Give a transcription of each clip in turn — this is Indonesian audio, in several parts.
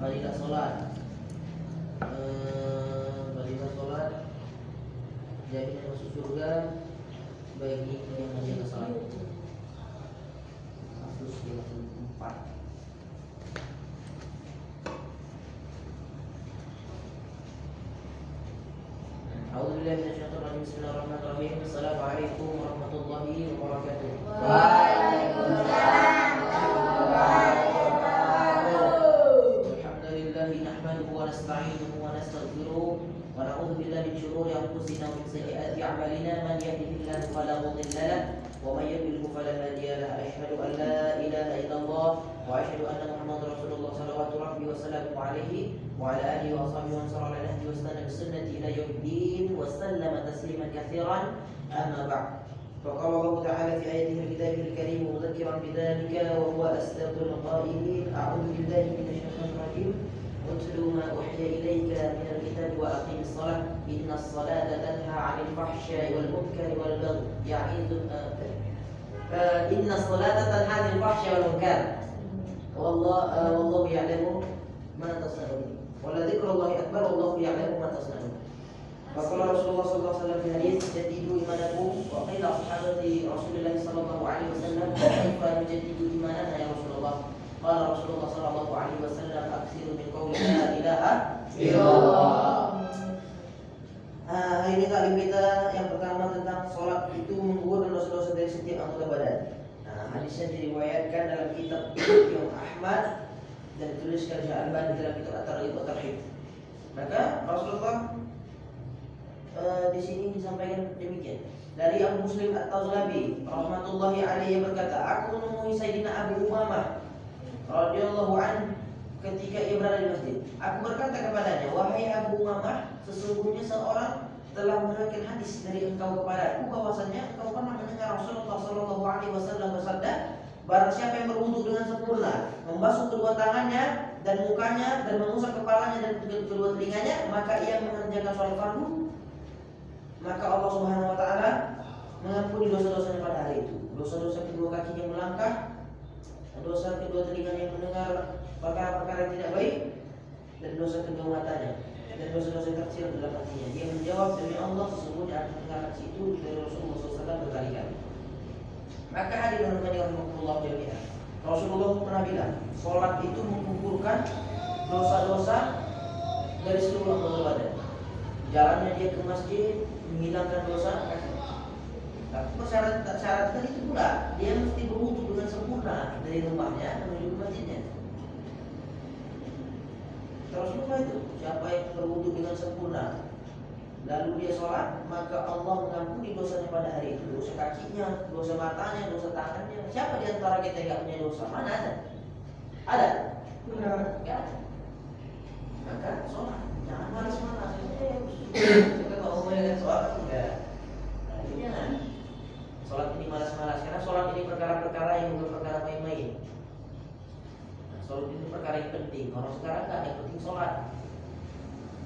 Fadilah sholat, fadilah sholat jaminan masuk surga bagi yang menjaga sholat. 154. A'udzubillahi minasyaitonir rajim. Bismillahirrahmanirrahim. Assalamualaikum warahmatullahi wabarakatuh. Waalaikumsalam warahmatullahi wabarakatuh. Alhamdulillahi nahmaduhu wa nasta'inuhu wa nastaghfiruh wa na'udzu billahi min shururi anfusina wa min sayyiati a'malina. Man yahdihillahu fala mudilla lahu wa man yudlil fala hadiya lahu. Asyhadu an la ilaha illallah wa asyhadu anna Muhammadar Rasulullah sallallahu alaihi wasallam wa ala alihi wa sahbihi wa sallam ala nahji wa istana bi sunnati ila yaumiddin wa sallama tasliman katsiran. Amma ba'd. فقال الله تعالى في آياته الكتاب الكريم مذكرا بذلك وهو أصدق القائلين. أعوذ بالله من الشيطان الرجيم. اتل ما أوحي إليك من الكتاب وأقم الصلاة إن الصلاة تنهى عن الفحشاء والمنكر والبغي إن الصلاة تنهى عن الفحشاء والمنكر والله يعلم ما تصنعون ولذكر الله أكبر والله يعلم ما تصنعون. فقال رسول الله صلى الله عليه وسلم في حديث جددوا إيمانكم. وقيل صحابة رسول الله صلى الله عليه وسلم كيف نجدد إيماننا يا رسول الله؟ قال رسول الله صلى الله عليه وسلم أكثروا من قول لا إله إلا الله. Hari ini taklim kita yang pertama tentang sholat itu menggugurkan dosa-dosa dari setiap anggota badan. Hadisnya diriwayatkan dalam kitab Imam Ahmad dan dituliskan Syekh Albani dalam kitab At-Targhib wa Tarhib. Maka Rasulullah di sini disampaikan demikian. Dari Abu Muslim At-Tazlabi rahmatullahi alaihi berkata, aku menemui Sayyidina Abu Umamah radhiyallahu anhu ketika ia berada di masjid. Aku berkata kepadanya, wahai Abu Umamah, sesungguhnya seorang telah meriwayatkan hadis dari engkau kepadaku bahwasanya engkau pernah mendengar Rasulullah sallallahu alaihi wasallam bersabda, barang siapa yang berwudu dengan sempurna, membasuh kedua tangannya dan mukanya dan mengusap kepalanya dan kedua telinganya, maka ia mengerjakan sholat fardu, maka Allah Subhanahu wa taala mengampuni dosa-dosanya pada hari itu. Dosa-dosa kedua kakinya melangkah, dosa kedua telinganya yang mendengar perkara-perkara yang tidak baik, dan dosa kedua matanya, dan dosa-dosa kecil dalam hatinya. Dia menjawab, demi Allah sesungguhnya aku mendengar itu dari Rasulullah SAW berkali-kali. Maka hadirin rahimahullah jami'an, Rasulullah pernah bilang, sholat itu menggugurkan dosa-dosa dari seluruh anggota badan. Jalannya dia ke masjid menghilangkan dosa kaki. Tapi syarat itu pula dia mesti berwudu dengan sempurna dari rumahnya menuju ke masjidnya. Terus lupa itu, siapa yang berwudu dengan sempurna lalu dia sholat, maka Allah mengampuni dosanya pada hari itu. Dosa kakinya, dosa matanya, dosa tangannya. Siapa di antara kita yang gak punya dosa? Mana ada? Ada? Gak ada. Maka sholat, jangan malas-malas. Kita kalau mau dengan sholat enggak. Nah, ini jangan. Sholat ini malas-malas, karena sholat ini perkara-perkara yang bukan perkara main-main. Nah, sholat ini perkara yang penting. Kalau sekarang enggak, yang penting sholat.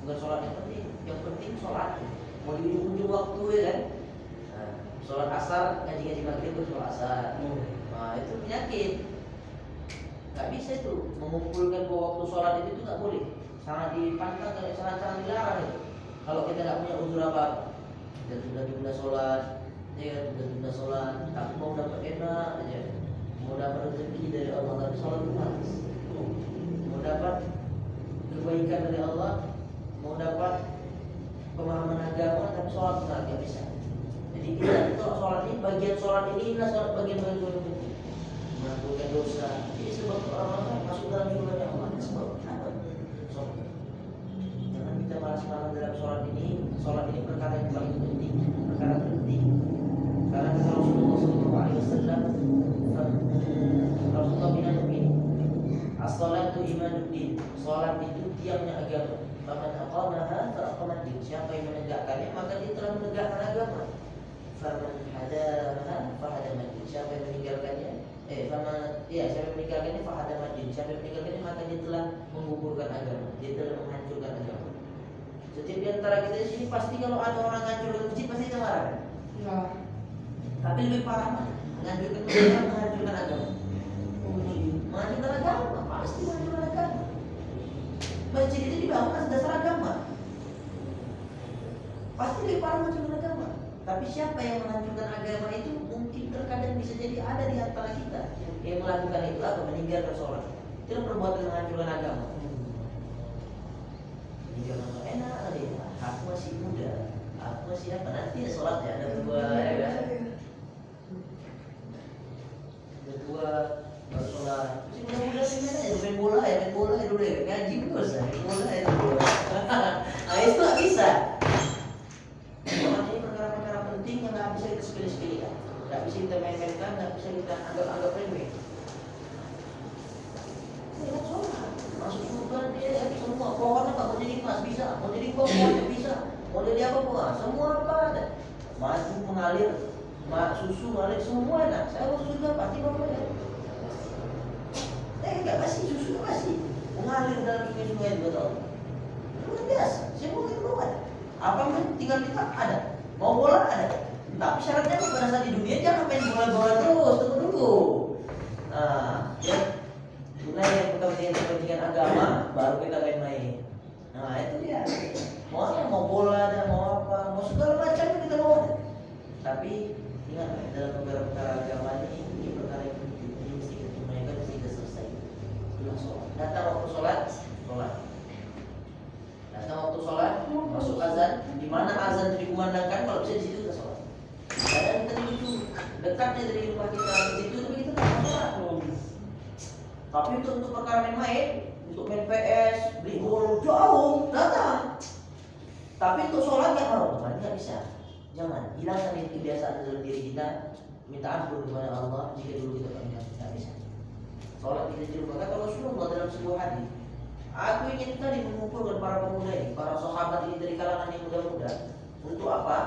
Bukan sholat yang penting sholat. Mau di ujung waktu ya kan. Nah, sholat asar, ngaji-ngaji maghrib itu sholat asar. Nah, itu penyakit. Gak bisa itu mengumpulkan dua waktu sholat itu nggak boleh. Sangat dipantang, sangat dilarang itu. Kalau kita nggak punya uzur apa, kita tunda-tunda sholat, ya tunda-tunda sholat. Tapi mau dapat enak aja, mau dapat rezeki dari Allah tapi sholat itu malas. Mau dapat kebaikan dari Allah, mau dapat pemahaman agama tapi sholat nggak bisa. Jadi kita itu sholat ini bagian sholat ini sholat bagian-bagian sholat itu mengampuni dosa. Jadi sebab orang-orang masuk dalam surga Allah sebab apa? Sholat. Jangan kita malas-malas dalam sholat ini. Sholat ini perkara yang paling penting, perkara penting. Karena kata Rasulullah SAW, Rasulullah bilang begini, as-salatu imanuddin. Sholat itu tiangnya agama. Faman aqamaha faqamat din. Siapa yang menegakkannya maka dia telah menegakkan agama. Faman hadamaha fahadamat din. Siapa yang meninggalkannya siapa yang meninggalkannya fahadamat din. Siapa yang meninggalkannya maka dia telah menggugurkan agama. Dia telah menghancurkan agama. Setiap di antara kita di sini pasti kalau ada orang menghancurkan masjid pasti kita marah. Ya. Tapi lebih parah mana? Menghancurkan masjid, menghancurkan agama. Menghancurkan agama pasti menghancurkan agama. agama, dasar agama. Pasti lebih parah macam agama. Tapi siapa yang menghancurkan agama itu mungkin terkadang bisa jadi ada di antara kita yang melakukan itu atau meninggalkan sholat. Itu perbuatan menghancurkan agama. Jadi jangan enak deh, aku masih muda, aku masih apa nanti ya sholatnya ada dua ya kan? Ada dua baru sholat. Masih muda-muda sih main bola ya dulu ya ngaji terus ya main bola ya dulu. Nah itu nggak bisa. Sholat ini perkara-perkara penting yang nggak bisa kita sepele-sepelekan, nggak bisa kita main-mainkan, nggak bisa kita anggap remeh. Ya sholat, masuk surga dia ya, semua pohon apa mau jadi emas bisa, mau jadi pohon bisa, mau jadi apa pun, semua apa ada. Madu mengalir, susu mengalir semua enak. Saya mau surga pasti bapak ya. Enggak pasti susu pasti mengalir dalam sungai-sungai itu betul. Luar biasa, semua kita mau ada. Apa pun tinggal kita ada, mau bola ada. Tapi syaratnya pada saat di dunia jangan main bola-bola terus, tunggu dulu. Nah, ya tunai yang kepentingan agama baru kita main-main. Nah itu dia. Mau bola ada, mau apa, mau segala macam kita mau ada. Tapi ingat dalam perkara agama ini perkara yang penting ini mesti kita tunaikan, mesti kita selesai. Itulah sholat. Datang waktu sholat. Datang waktu sholat, masuk azan. Di mana azan itu dikumandangkan, kalau bisa di situ kita sholat. Kadang kita duduk dekatnya dari rumah kita ke situ, tapi kita tak sholat. Tapi untuk perkara main-main, untuk main PS, beli bola jauh, datang. Tapi untuk sholat yang haram, nggak bisa. Jangan hilangkan itu kebiasaan dalam diri kita. Minta ampun kepada Allah jika dulu kita pernah nggak bisa. Sholat kita di rumah. Kata Rasulullah dalam sebuah hadis, aku ingin tadi mengumpulkan para pemuda ini, para sahabat ini dari kalangan yang muda-muda. Untuk apa?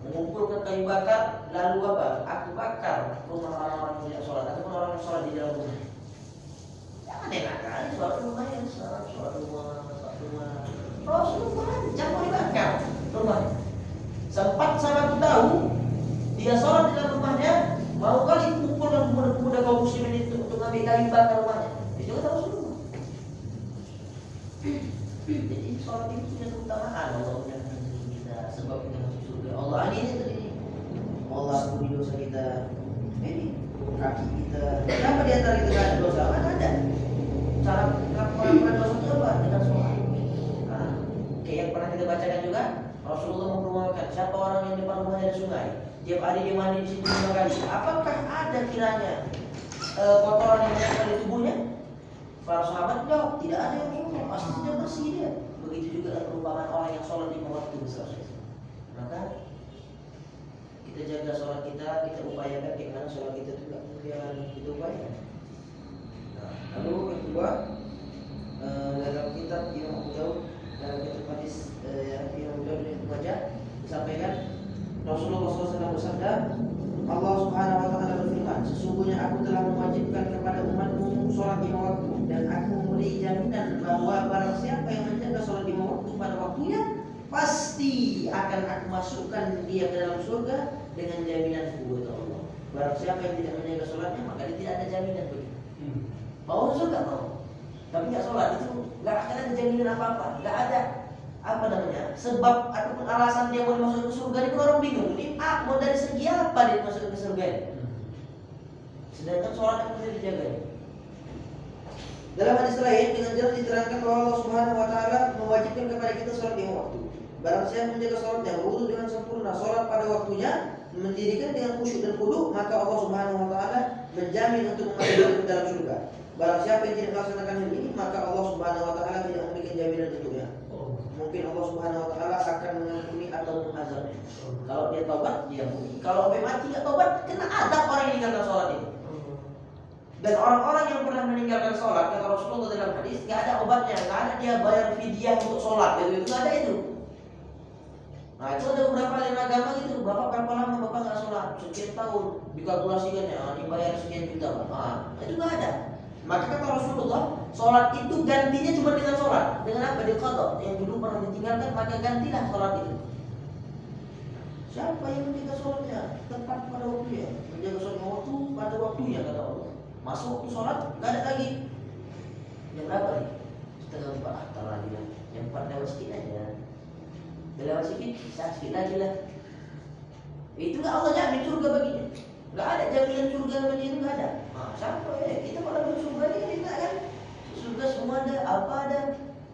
Mengumpulkan kayu bakar, lalu apa? Aku bakar rumah orang-orang yang tidak sholat ataupun orang yang sholat di dalam rumah. Jangan enak kali sholat rumah yang sholat rumah. Rasulullah jangan dibakar rumah. Sempat sahabat tahu dia sholat di dalam rumahnya, mau kali kumpulkan pemuda-pemuda kaum muslimin itu untuk ambil kayu bakar rumahnya. Itu kata Rasulullah. Jadi sholat itu punya keutamaan. Allah menjadikan kita sebab kita masuk surga. Allah ini tadi. Allah ampuni dosa kita. Ini kaki kita. Kenapa di antara kita ada dosa? Mana ada? Cara pengampunan dosa itu apa? Dengan sholat. Nah, kayak yang pernah kita bacakan juga, Rasulullah memperumakan siapa orang yang depan rumahnya ada sungai, tiap hari dia mandi di situ 5 kali. Apakah ada kiranya kotoran yang menempel di tubuhnya? Para sahabat jawab, tidak ada yang Rasulullah, pasti sudah bersih dia. Begitu juga dengan perumpamaan orang yang sholat di waktu besar. Maka kita jaga sholat kita upayakan bagaimana sholat kita juga kemudian kita upayakan. Nah, lalu yang kedua, dalam kitab Imam Abu Daud, dalam kitab hadis yang Imam Abu Daud ini baca disampaikan Rasulullah SAW bersabda, Allah Subhanahu wa taala berfirman, sesungguhnya aku telah mewajibkan kepada umatmu sholat 5 waktu dan aku memberi jaminan bahwa barang siapa yang menjaga sholat 5 waktu pada waktunya pasti akan aku masukkan dia ke dalam surga dengan jaminanku, kata Allah. Barang siapa yang tidak menjaga sholatnya maka dia tidak ada jaminan begitu. Mau surga mau, tapi nggak sholat itu nggak akan ada jaminan apa-apa, nggak ada apa namanya sebab ataupun alasan dia mau masuk ke surga. Ini orang bingung, ini mau dari segi apa dia masuk ke surga ini? Sedangkan sholat yang bisa dijaga. Dalam hadis lain dengan jelas diterangkan bahwa Allah Subhanahu wa taala mewajibkan kepada kita sholat 5 waktu. Barang siapa menjaga sholatnya, berwudu dengan sempurna, sholat pada waktunya, mendirikan dengan khusyuk dan khudu, maka Allah Subhanahu wa taala menjamin untuk memasukkan ke dalam surga. Barang siapa yang tidak melaksanakan hal ini, maka Allah Subhanahu wa taala tidak memberikan jaminan untuknya. Mungkin Allah Subhanahu wa taala akan mengampuni atau mengazabnya. Kalau dia taubat, dia ampuni. Kalau sampai mati enggak taubat, kena adab orang yang meninggalkan sholat ini. Dan orang-orang yang pernah meninggalkan sholat, kata Rasulullah dalam hadis, enggak ada obatnya, enggak ada dia bayar fidyah untuk sholat, itu enggak ada itu. Nah itu ada beberapa aliran agama gitu, bapak berapa lama bapak nggak sholat, sekian tahun, dikalkulasikan ya, dibayar sekian juta, itu nggak ada. Maka kata Rasulullah, sholat itu gantinya cuma dengan sholat, dengan apa? Diqadha, yang dulu pernah ditinggalkan, maka gantilah sholat itu. Siapa yang menjaga sholatnya tepat pada waktunya, menjaga sholat waktu pada waktunya, kata Allah. Masuk waktu sholat, nggak ada lagi. Yang berapa nih? Setengah 4, tar lagi lah. Yang 4 sikit, bisa sikit lagi lah. Itu nggak Allah jamin surga baginya. Nggak ada jaminan surga bagi itu, nggak ada. Nah, sampai kita malah masuk surga ini enggak kan? Surga semua ada, apa ada,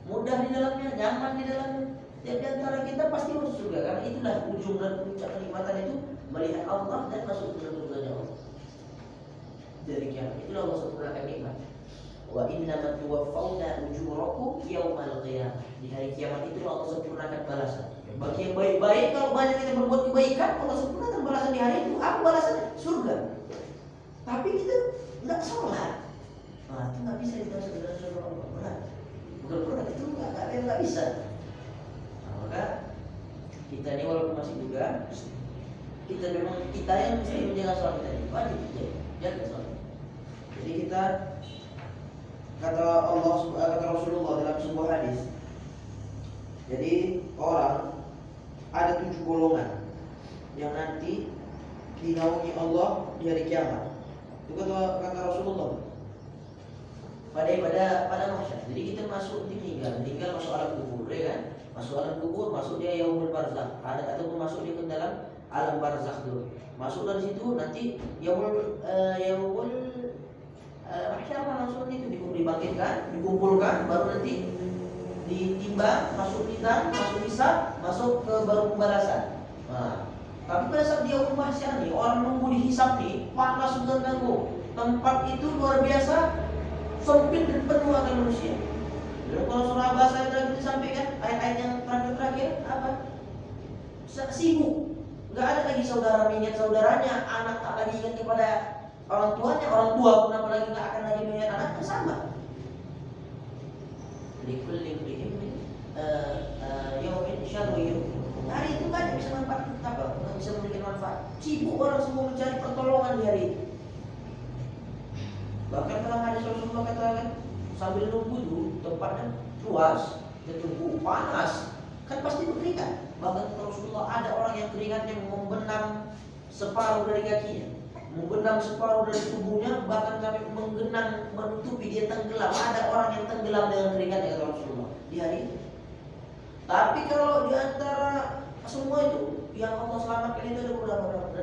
mudah di dalamnya, nyaman di dalamnya. Dan di antara kita pasti masuk surga karena itulah ujung dan puncak kenikmatan itu melihat Allah dan masuk ke surganya Allah. Dari kiamat itulah Allah sempurnakan nikmat. Wa innamat tuwaffawna ujurakum yaumal qiyamah. Di hari kiamat itu Allah sempurnakan balasan. Bagi yang baik-baik, kalau banyak kita berbuat kebaikan, Allah sempurnakan balasan di hari itu. Apa balasannya? Surga. Tapi kita nggak sholat, nah itu nggak bisa kita masuk dalam surga Allah. Benar. Bukan berat itu nggak bisa. Nah, maka kita ini walaupun masih juga, kita memang kita yang mesti menjaga sholat kita ini. Wajib jaga sholat. Jadi kita kata Allah, kata Rasulullah dalam sebuah hadis. Jadi orang ada 7 golongan yang nanti dinaungi Allah di hari kiamat. Itu kata Rasulullah. Pada mahsyar. Jadi kita masuk meninggal masuk alam kubur, ya kan? Masuk alam kubur, masuk dia yaumul barzakh. Ada ataupun masuk dia ke dalam alam barzakh dulu. Masuk dari situ nanti yaumul mahsyar langsung itu dibangkitkan, dikumpulkan, baru nanti ditimbang, masuk mizan, masuk hisab, masuk ke baru pembalasan. Nah, tapi pada saat dia mahsyar nih, orang nunggu dihisab nih, panas dan ganggu. Tempat itu luar biasa sempit dan penuh akan manusia. Jadi kalau surah bahasa yang disampaikan, ayat-ayat yang terakhir apa? Sibuk. Nggak ada lagi saudara mengingat saudaranya, anak tak lagi ingat kepada orang tuanya, orang tua pun apalagi nggak akan lagi mengingat anaknya, sama. Yaumin syarru yawm. Hari itu kan bisa manfaat apa? Nggak bisa memberikan manfaat. Sibuk orang semua mencari pertolongan di hari itu. Bahkan dalam hadis Rasulullah katakan sambil nunggu itu tempatnya luas, dia tunggu panas, kan pasti berkeringat. Bahkan Rasulullah ada orang yang keringatnya membenam separuh dari kakinya, membenam separuh dari tubuhnya, bahkan sampai menggenang menutupi dia tenggelam. Ada orang yang tenggelam dengan keringatnya kata Rasulullah di hari itu. Tapi kalau di antara semua itu yang Allah selamatkan itu ada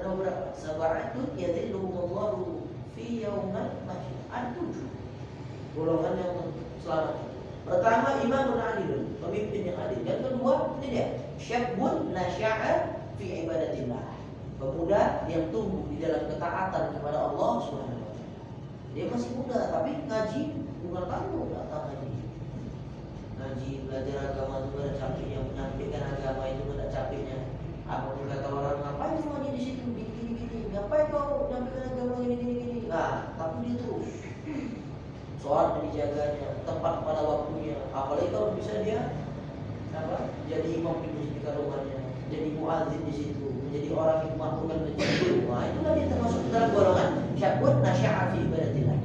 beberapa. Sab'atun yadhilluhumullahu fi yaumal mahsyar. Ada 7 golongan yang selamat. Pertama, imamun adilun, pemimpin yang adil. Yang kedua, ini dia, syabun nasya'a fi ibadatillah, pemuda yang tumbuh di dalam ketaatan kepada Allah Subhanahu wa taala. Dia masih muda tapi ngaji bukan tanggung, enggak tahu ngaji. Ngaji, belajar agama itu ada capeknya, menyampaikan agama itu ada capeknya. Apapun kata orang, ngapain cuma ngaji di situ gini, ngapain kau menyampaikan agama gini. Nah, tapi dia terus sholat dijaganya, tepat pada waktunya. Apalagi kalau bisa dia jadi imam di masjid rumahnya, jadi muadzin di situ, menjadi orang yang memakmurkan masjid. Nah, itulah dia termasuk dalam golongan syabun nasya'a fi ibadatillah,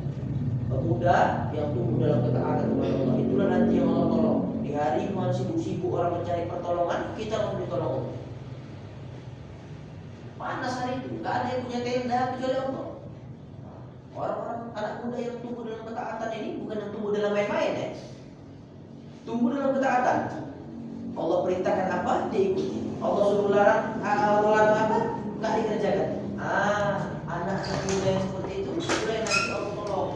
pemuda yang tumbuh dalam ketaatan kepada Allah. Itulah nanti yang Allah tolong. Di hari mana sibuk-sibuk orang mencari pertolongan, kita langsung ditolong. Panas hari itu, nggak ada yang punya tenda kecuali Allah. Orang-orang anak muda yang tumbuh dalam ketaatan ini bukan yang tumbuh dalam main-main ya. Tumbuh dalam ketaatan. Allah perintahkan apa, dia ikuti. Allah suruh larang apa, nggak dikerjakan. Anak-anak muda yang seperti itu sudah yang nanti Allah tolong.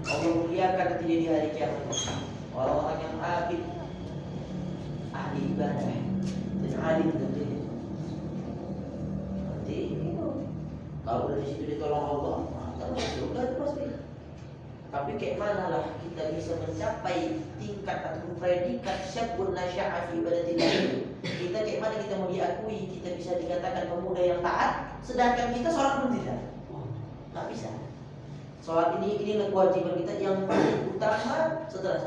Allah muliakan nanti di hari kiamat. Orang-orang yang abid, ahli ibadah dan alim tentunya. Nanti kalau dari situ ditolong Allah, surga itu pasti. Tapi kayak mana lah kita bisa mencapai tingkat atau predikat syabun nasya'a fi ibadatillah itu? Kita kayak mana kita mau diakui kita bisa dikatakan pemuda yang taat, sedangkan kita sholat pun tidak? Nggak bisa. Sholat ini kewajiban kita yang paling utama setelah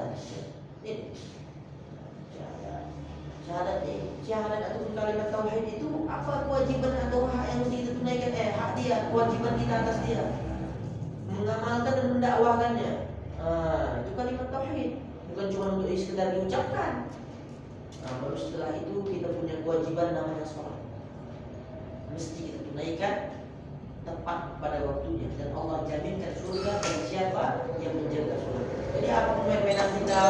syahadat. Ini syahadat atau kalimat tauhid itu apa kewajiban atau hak yang mesti kita tunaikan? Hak dia, kewajiban kita atas dia, mengamalkan dan mendakwahkannya. Itu kalimat tauhid, bukan cuma untuk sekedar diucapkan. Baru setelah itu kita punya kewajiban namanya sholat, mesti kita tunaikan tepat pada waktunya, dan Allah jaminkan surga bagi siapa yang menjaga sholat. Jadi apapun yang kita,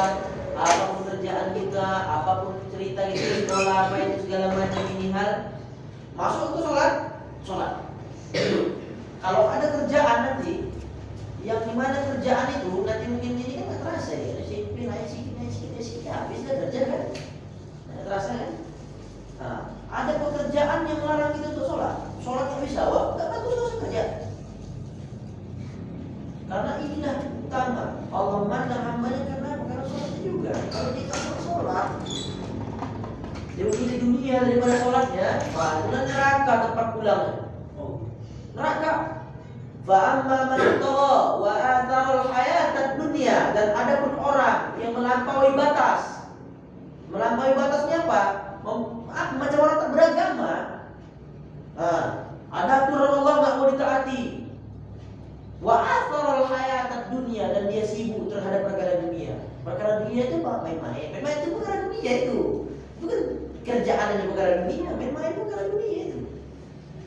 apapun terjadi kerjaan kita, apapun cerita kita di sekolah, apa itu segala macam ini hal, masuk ke sholat. Kalau ada kerjaan nanti, yang dimana kerjaan itu nanti mungkin ini kan nggak terasa ya, naik sedikit, habis dah kerja kan, nggak terasa kan? Nah, ada pekerjaan yang melarang kita untuk sholat nggak bisa, wah nggak bagus nggak usah kerja. Karena inilah utama Allah mandang hambanya karena sholatnya juga. Kalau dia tak sholat, dia memilih dunia daripada sholatnya, wah itu neraka tempat pulangnya. Neraka. Fa amma man tagha wa athara al-hayatad dunya, dan ada pun orang yang melampaui batas. Melampaui batasnya apa? Macam orang tak beragama. Ada aturan Allah nggak mau ditaati. Wa athara al-hayatad dunya, dan dia sibuk terhadap perkara dunia. Perkara dunia itu apa? Main-main. Main-main itu perkara dunia itu. Itu kan kerjaan yang perkara dunia, main-main itu perkara dunia itu.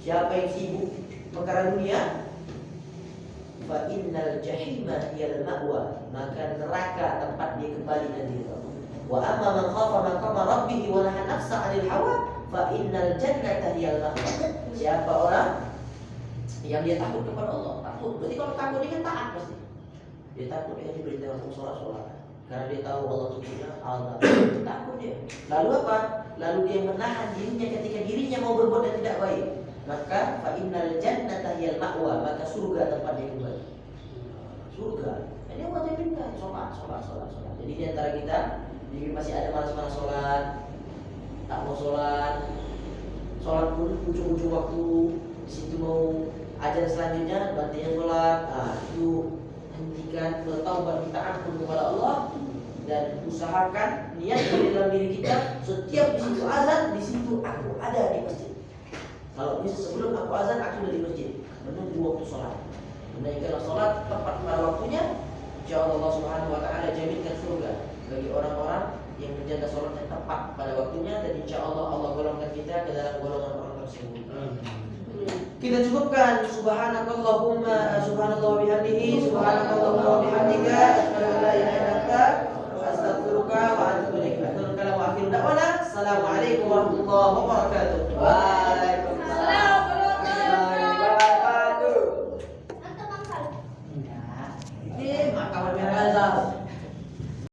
Siapa yang sibuk perkara dunia, fa innal jahima hiyal ma'wa, maka neraka tempat dia kembali nanti. Wa amma man khafa maqama rabbih wa nahaa nafsa 'anil hawa fa innal jannata hiyal ma'wa. Siapa orang yang dia takut kepada Allah, takut. Berarti kalau takut dia kan taat pasti. Dia takut, dia diperintah untuk sholat. Karena dia tahu Allah itu punya azab. Takut dia. Lalu apa? Lalu dia menahan dirinya ketika dirinya mau berbuat yang tidak baik. Maka fa innal jannata hiyal ma'wa, maka surga tempat dia kembali. Surga. Ini Allah jaminkan sholat. Jadi di antara kita masih ada malas-malas sholat, tak mau sholat pun ujung-ujung waktu, di situ mau ajar selanjutnya bantinya sholat. Itu hentikan, bertaubat, minta ampun kepada Allah, dan usahakan niat dari dalam diri kita setiap di situ azan, di situ aku ada di masjid. Kalau bisa sebelum aku azan aku ada di masjid menunggu waktu sholat. Menaikkan sholat tepat pada waktunya, insyaallah Allah Subhanahu Wa Taala jaminkan surga bagi orang-orang yang menjaga sholatnya tepat pada waktunya, dan insyaallah Allah golongkan kita ke dalam golongan orang tersebut. Kita cukupkan. Subhanakallahumma subhanallah bihamdihi subhanakallahumma wa bihamdika asyhadu an la ilaha illa anta astaghfiruka wa atubu ilaik. Akhirul kalam wa akhirud da'wana. Assalamualaikum warahmatullahi wabarakatuh. Waalaikumsalam.